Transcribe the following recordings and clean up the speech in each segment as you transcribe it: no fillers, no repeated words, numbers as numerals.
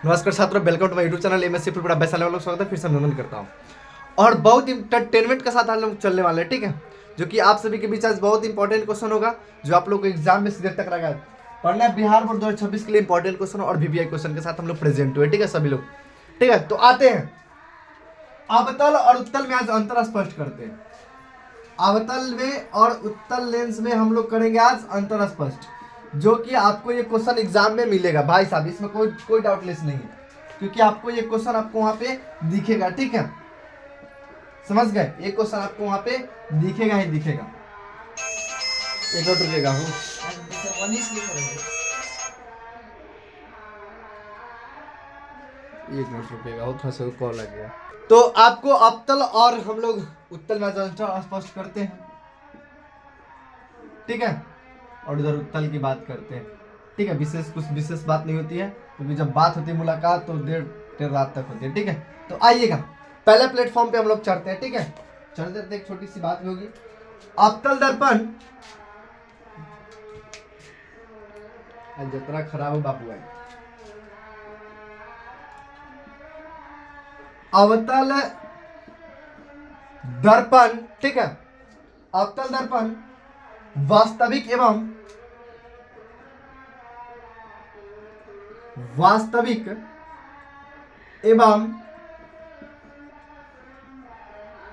नमस्कार छात्रों, welcome to my YouTube channel MSc prepare best वालों स्वागत है। फिर से अभिनंदन करता हूँ और बहुत इंटरटेनमेंट के साथ हम लोग चलने वाले हैं, ठीक है। जो कि आप सभी के बीच आज बहुत इंपॉर्टेंट क्वेश्चन होगा जो आप लोग को एग्जाम में सीधे टकरा गया पढ़ना है। बिहार बोर्ड 2026 के लिए इंपॉर्टेंट क्वेश्चन और वीवीआई क्वेश्चन के साथ हम लोग प्रेजेंट हुए, ठीक है सभी लोग। ठीक है, तो आते हैं अवतल और उत्तल में आज अंतर स्पष्ट करते हैं। अवतल में और उत्तल लेंस में हम लोग करेंगे आज अंतर स्पष्ट, जो कि आपको ये क्वेश्चन एग्जाम में मिलेगा भाई साहब, इसमें कोई डाउटलेस नहीं है, क्योंकि आपको ये क्वेश्चन आपको वहां पे दिखेगा, ठीक है। समझ गए, ये क्वेश्चन आपको वहां पे दिखेगा ही दिखेगा। एक मिनट रुकेगा हूँ, एक मिनट रुकेगा हो, थोड़ा सा कॉल आ गया। तो आपको अवतल और हम लोग उत्तल में अंतर स्पष्ट करते हैं, ठीक है, और इधर उत्तल की बात करते हैं, ठीक है। कुछ विशेष बात नहीं होती है, क्योंकि जब बात होती है मुलाकात तो देर रात तक होती है, ठीक है। तो आइएगा पहले प्लेटफॉर्म पे हम लोग चढ़ते हैं, ठीक है। चढ़ते चढ़ते एक छोटी सी बात भी होगी। अवतल दर्पण जतरा खराब हो बापू भाई। अवतल दर्पण, ठीक है, अवतल दर्पण वास्तविक एवं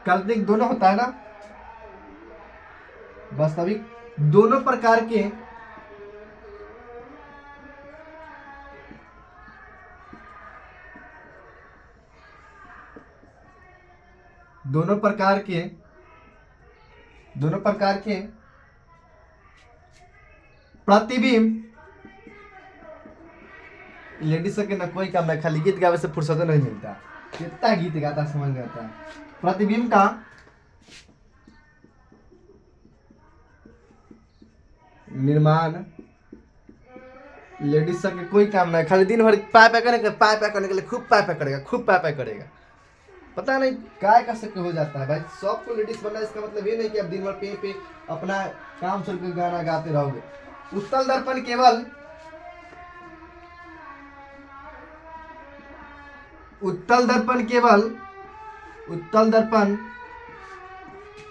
काल्पनिक दोनों होता है ना। वास्तविक दोनों प्रकार के प्रतिबिंब, लेडीज के ना कोई काम है, खाली गीत गावे से फुर्सत नहीं मिलता, कितना गीत गाता समझ में आता है। प्रतिबिंब का निर्माण लेडीज के कोई काम नहीं, खाली दिन भर पाए करने के लिए खूब पाए करेगा। पता नहीं काय का शक हो जाता है भाई, सबको लेडीज बनना इसका मतलब ये नहीं कि आप दिन भर पे अपना काम छोड़ के गाना गाते रहोगे। उत्तल दर्पण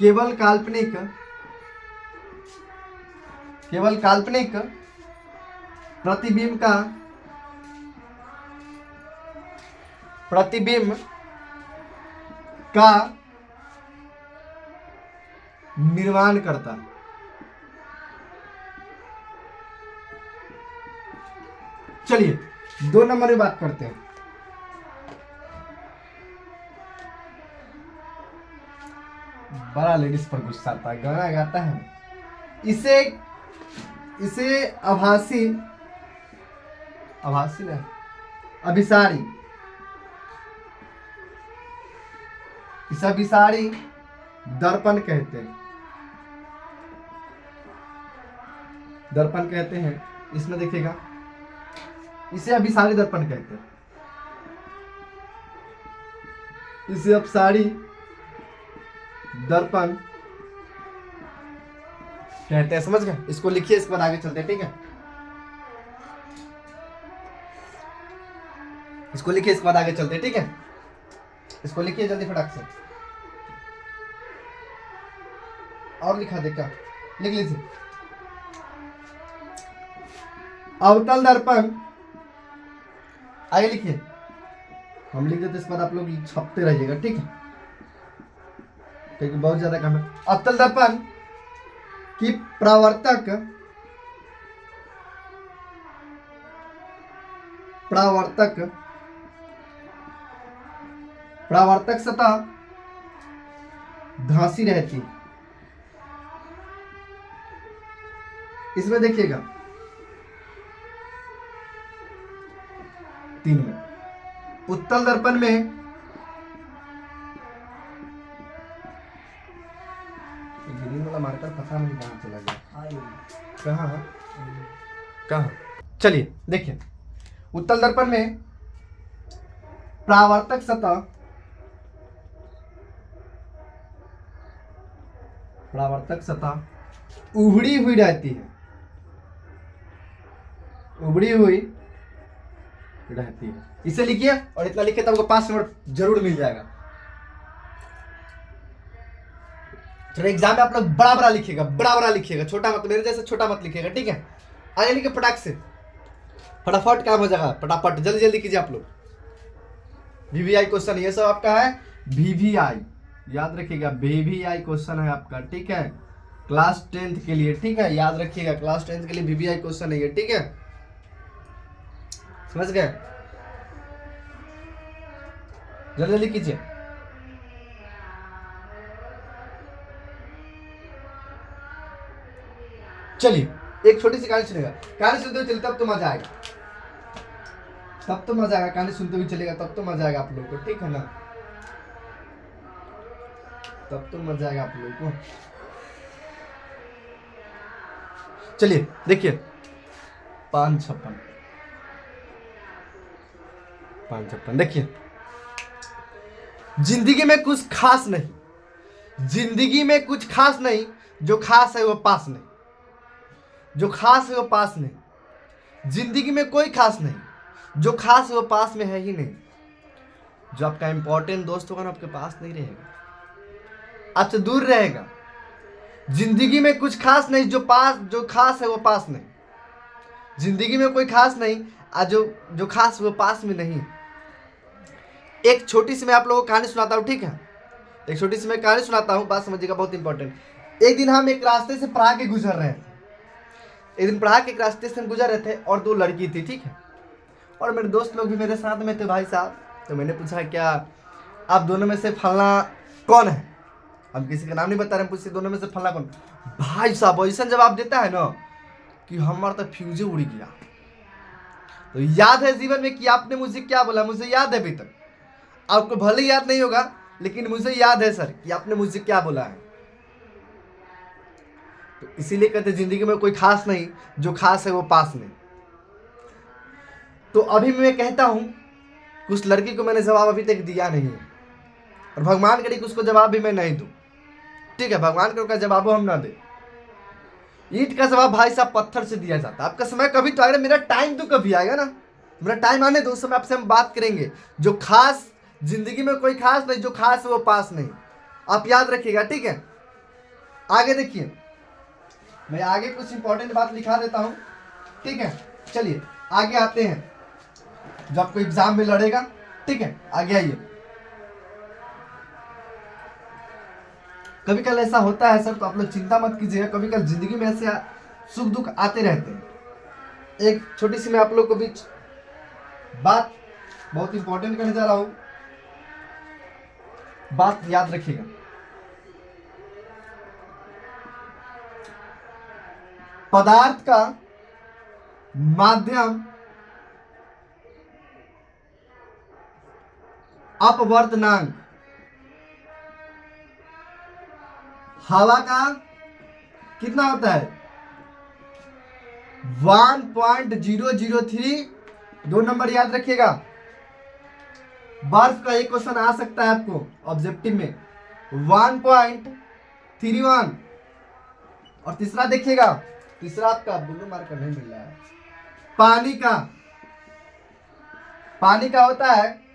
केवल काल्पनिक प्रतिबिंब का निर्माण करता। चलिए 2 नंबर में बात करते हैं। बड़ा लेडीज पर गुस्सा आता है, गाना गाता है, इसे आभासी ना अभिसारी, इसे अभिसारी दर्पण कहते हैं। इसमें देखिएगा, इसे अभिसारी दर्पण कहते हैं, इसे अपसारी दर्पण कहते हैं। समझ गए, इसको लिखिए, इसके बाद आगे चलते हैं, ठीक है। इसको लिखिए, इसके बाद आगे चलते हैं, ठीक है। इसको लिखिए जल्दी फटाक से, और लिखा दे क्या, लिख लीजिए। अवतल दर्पण, आगे लिखिए, हम लिख देते, इसके बाद आप लोग छपते रहिएगा, ठीक है, क्योंकि बहुत ज्यादा काम है। अवतल दर्पण की प्रावर्तक सतह धांसी रहती। इसमें देखिएगा 3 में उत्तल दर्पण में ग्रीन वाला मार्कर पता नहीं कहाँ चला गया, कहाँ। चलिए देखिए, उत्तल दर्पण में प्रावर्तक सतह उभड़ी हुई रहती है, उभड़ी हुई रहती है। इसे लिखिए और इतना लिखिए तो आपको 5 नंबर जरूर मिल जाएगा। चलो एग्जाम में आप लोग बड़ा बड़ा लिखिएगा, बड़ा बड़ा लिखिएगा, छोटा मत, मेरे जैसे छोटा मत लिखिएगा, ठीक है। आगे लिखिए फटाक से, फटाफट काम हो जाएगा, फटाफट जल्दी जल्दी कीजिए आप लोग। वीवीआई क्वेश्चन ये सब आपका है, वीवीआई याद रखिएगा, वीवीआई क्वेश्चन है आपका, ठीक है, क्लास 10th के लिए, ठीक है, याद रखिएगा क्लास 10th के लिए वीवीआई क्वेश्चन है ये, ठीक है, समझ गए। जल्दी जल्दी कीजिए। चलिए एक छोटी सी कहानी सुनेगा, कहानी सुनते हुए चलिए तब तो मजा आएगा, तब तो मजा आएगा, कहानी सुनते हुए चलेगा तब तो मजा आएगा आप लोगों को, ठीक है ना, तब तो मजा आएगा आप लोगों को। चलिए देखिए, 556 556 देखिए, जिंदगी में कुछ खास नहीं, जिंदगी में कुछ खास नहीं, जो खास है वो पास नहीं, जो खास है वो पास नहीं, जिंदगी में कोई खास नहीं, जो खास है वो पास में है ही नहीं। जो आपका इंपॉर्टेंट दोस्त होगा ना आपके पास नहीं रहेगा, आपसे दूर रहेगा। जिंदगी में कुछ खास नहीं, जो खास है वो पास नहीं, जिंदगी में कोई खास नहीं, जो खास वो पास में नहीं। एक छोटी सी मैं आप लोगों को कहानी सुनाता हूँ, ठीक है, एक छोटी सी मैं कहानी सुनाता हूँ, बात समझिएगा, बहुत इंपॉर्टेंट। एक दिन हम एक रास्ते से पढ़ा के गुजर रहे थे, एक दिन पढ़ा के एक रास्ते से हम गुजर रहे थे और 2 लड़की थी, ठीक है, और मेरे दोस्त लोग भी मेरे साथ में थे भाई साहब। तो मैंने पूछा क्या आप दोनों में से फलना कौन है, हम किसी का नाम नहीं बता रहे, पूछे दोनों में से फलना कौन। भाई साहब ऐसा जवाब देता है ना कि हमारा तो फ्यूजे उड़ गया। तो याद है जीवन में कि आपने मुझे क्या बोला, मुझे याद है अभी तक, आपको भले याद नहीं होगा लेकिन मुझे याद है सर कि आपने मुझे क्या बोला है। तो इसीलिए कहते जिंदगी में कोई खास नहीं, जो खास है वो पास नहीं। तो अभी मैं कहता हूं उस लड़की को मैंने जवाब अभी तक दिया नहीं है, और भगवान करे कि उसको जवाब भी मैं नहीं दूं, ठीक है, भगवान करे का जवाब हम ना दे। ईंट का जवाब भाई साहब पत्थर से दिया जाता है। आपका समय कभी तो आएगा, मेरा टाइम तो कभी आएगा ना, मेरा टाइम आने दो, उस समय आपसे हम बात करेंगे। जो खास, जिंदगी में कोई खास नहीं, जो खास है वो पास नहीं, आप याद रखिएगा, ठीक है। आगे देखिए, मैं आगे कुछ इंपॉर्टेंट बात लिखा देता हूं, ठीक है। चलिए आगे आते हैं, जो आपको एग्जाम में लड़ेगा, ठीक है, आगे आइए। कभी कल ऐसा होता है सर, तो आप लोग चिंता मत कीजिएगा, कभी कल जिंदगी में ऐसे सुख दुख आते रहते हैं। एक छोटी सी मैं आप लोग को बीच बात बहुत इंपॉर्टेंट करने जा रहा हूं, बात याद रखिएगा। पदार्थ का माध्यम अपवर्तनांक हवा का कितना होता है 1.003, 2 नंबर याद रखिएगा। बर्फ का एक क्वेश्चन आ सकता है आपको ऑब्जेक्टिव में 1.31, और तीसरा देखिएगा, तीसरा आपका ब्लू मार्कर नहीं मिल रहा है, पानी का होता है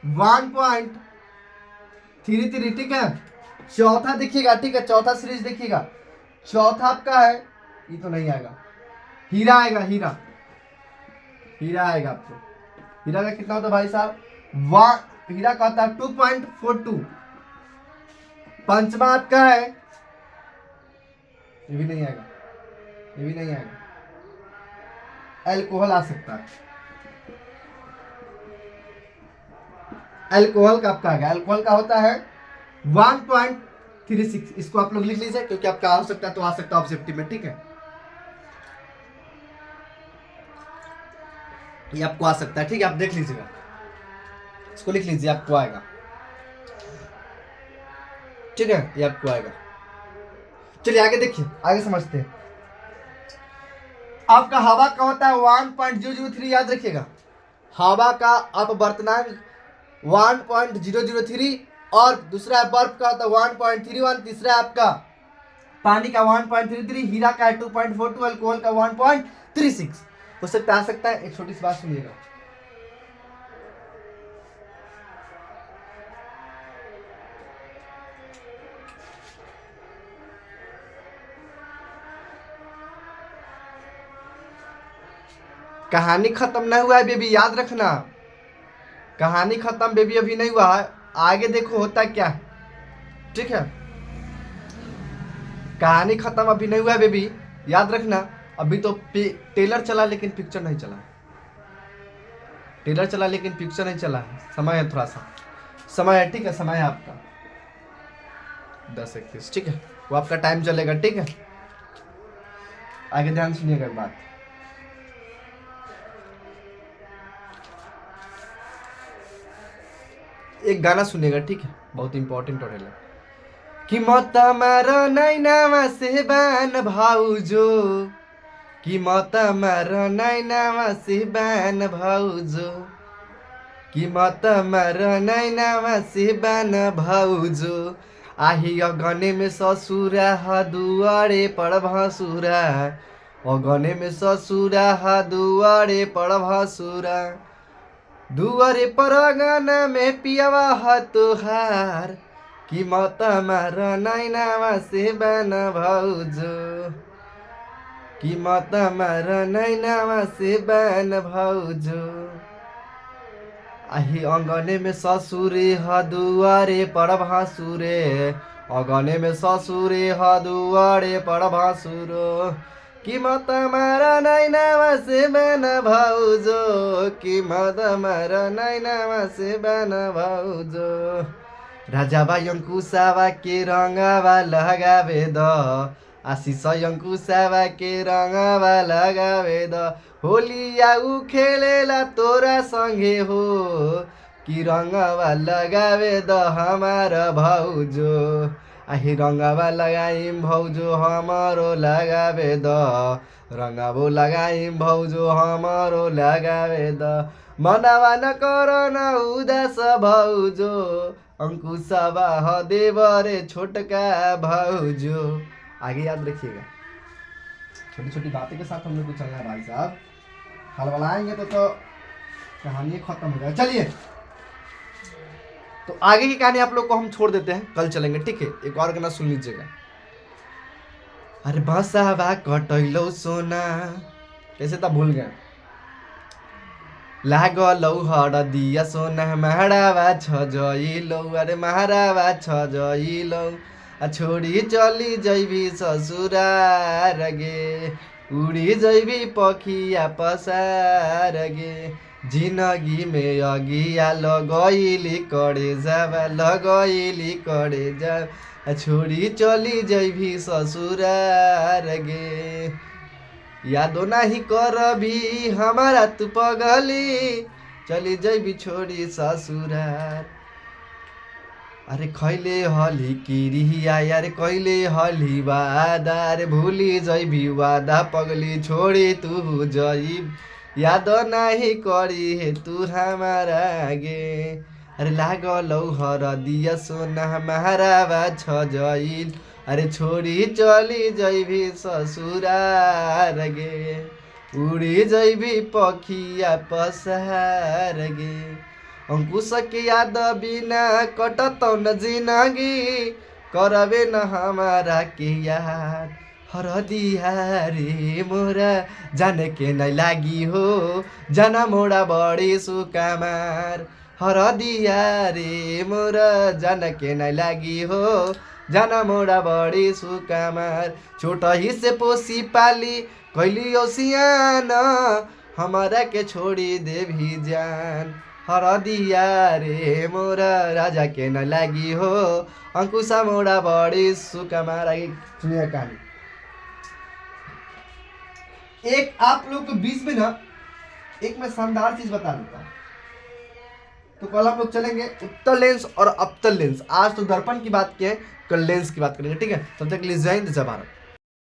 1.33, ठीक है। चौथा देखिएगा, ठीक है, चौथा सीरीज देखिएगा, चौथा आपका है, ये तो नहीं आएगा, हीरा आएगा, हीरा आएगा आपको। हीरा का कितना होता है भाई साहब, हीरा का होता है 2.42। पंचमा आपका है, ये भी नहीं आएगा, ये भी नहीं आएगा, अल्कोहल आ सकता है, अल्कोहल का आपका आएगा, अल्कोहल का होता है 1.36। इसको आप लोग लिख लीजिए क्योंकि आपका आ सकता है, तो आ सकता है ऑब्जेक्टिव में, ठीक है, ये आपको आ सकता है, ठीक है, आप देख लीजिएगा, इसको लिख लीजिए, आपको आएगा, ठीक है, ये आपको आएगा। चलिए आगे देखिए, आगे समझते हैं। आपका हवा का होता है 1.003, याद रखिएगा, हवा का अपवर्तनांक 1.003, और दूसरा बर्फ का होता है 1.31, तीसरा आपका पानी का 1.33, हीरा का है 2.42, अल्कोहल का 1.36। हो सकता है, आ सकता है। एक छोटी सी बात सुनिएगा, कहानी खत्म नहीं हुआ है बेबी, याद रखना। कहानी खत्म बेबी अभी नहीं हुआ है, आगे देखो होता क्या है, ठीक है। कहानी खत्म अभी नहीं हुआ है बेबी, याद रखना। अभी तो टेलर चला लेकिन पिक्चर नहीं चला, टेलर चला लेकिन पिक्चर नहीं चला है। समय है, थोड़ा सा समय है, ठीक है। समय है आपका 10:31, ठीक है, वो आपका टाइम चलेगा, ठीक है। आगे ध्यान सुनिएगा एक बात। एक गाना सुनिएगा, ठीक है, बहुत इंपॉर्टेंट हो रहा है। कि मत मार नैनामा से बान भाउजो, कि मत मार नैनामा से बान भाउजो, कि मत मार नैनामा से बान भाउजो, आही अगने में ससुरा दुआरे पर भसुरा, अगने में ससुरा दुआरे पर भसुरा, दुआरे पर अगना में पियावा तुहार, कि मत मार नैनामा से बान भाउजो, कि मत मार नैनामा से बान भाउजो, आही अगने में ससुरे दुआरे पर भासुरे, अगने में ससुरे दुआरे पर भासुरो, कि मत मार नैनामा से बान भाउजो, कि मत मार नैनामा से बान भाउजो, राजाबा अंकुशावा के रंगावा लगावे द, आशीष अंकुशावा के रंगावा लगावे द, होलिया उ खेलेला तोरा संगे हो, कि रंगावा लगावे द हमार भौजो, आही रंगावा लगाइम भौजो हमारो लगावे द, रंगावो लगाइम भौजो हमारो लगावे द, मनावा न कर न उदास भौजो, अंकुशवा देवरे छोटका भौजो। आगे याद रखिएगा, छोटी छोटी बातें के साथ हम लोग को चलना है भाई साहब, हलवलाएंगे तो कहानी खत्म हो जाएगी। चलिए, तो आगे की कहानी आप लोग को हम छोड़ देते हैं, कल चलेंगे, ठीक है। एक और गाना सुन लीजिएगा। अरे बसावा कटैलो सोना, कैसे तब भूल गए। लागलौ हरदिया सोना महारावा छजइलौ, अरे महारावा छजइलौ, छोड़ी चली जैबी ससुरार गे, उड़ी जैबी पखिया पसार गे, जिंदगी में अगिया लगैली करे जावा, लगैली करे जा, छोड़ी चली जैबी ससुरार गे, यादो नहीं करबी हमारा तू पगली, चली जैबी छोड़ी ससुरार, अरे खैले हली किरिया यार कहिले हली वादा, अरे भूली जैबी वादा पगली छोड़ी तू जैब, याद नहीं करी हे तू हमारा गे, अरे लागलौ हरदिया सोना महारावा छजइल, अरे छोड़ी चली जैबी ससुरार गे, उड़ी जैबी पखिया पसार गे, अंकुश के याद बिना कटतौ न जिंदगी, करबे न हमारा के याद, हरदिया रे मोरा जाने के नहीं लागी हो, जाना मोरा बड़ी सुकामार, हरदिया रे मोरा जाने के नहीं लागी हो, जाना मोरा बड़ी सुकामार, छोटा ही से पोसी पाली कैली ओसियान, हमारा के छोड़ी देवी जान, हरदिया रे मोरा राजा के न लागी हो, अंकुशा मोरा बड़ी सुकामार। सुनिए कहानी, एक आप लोग के बीच में ना एक मैं शानदार चीज बता देता हूँ। तो कल हम लोग चलेंगे उत्तर लेंस और अवतल लेंस। आज तो दर्पण की बात की है, कल लेंस की बात करेंगे, ठीक है। तब तक के लिए जय हिंद जय भारत।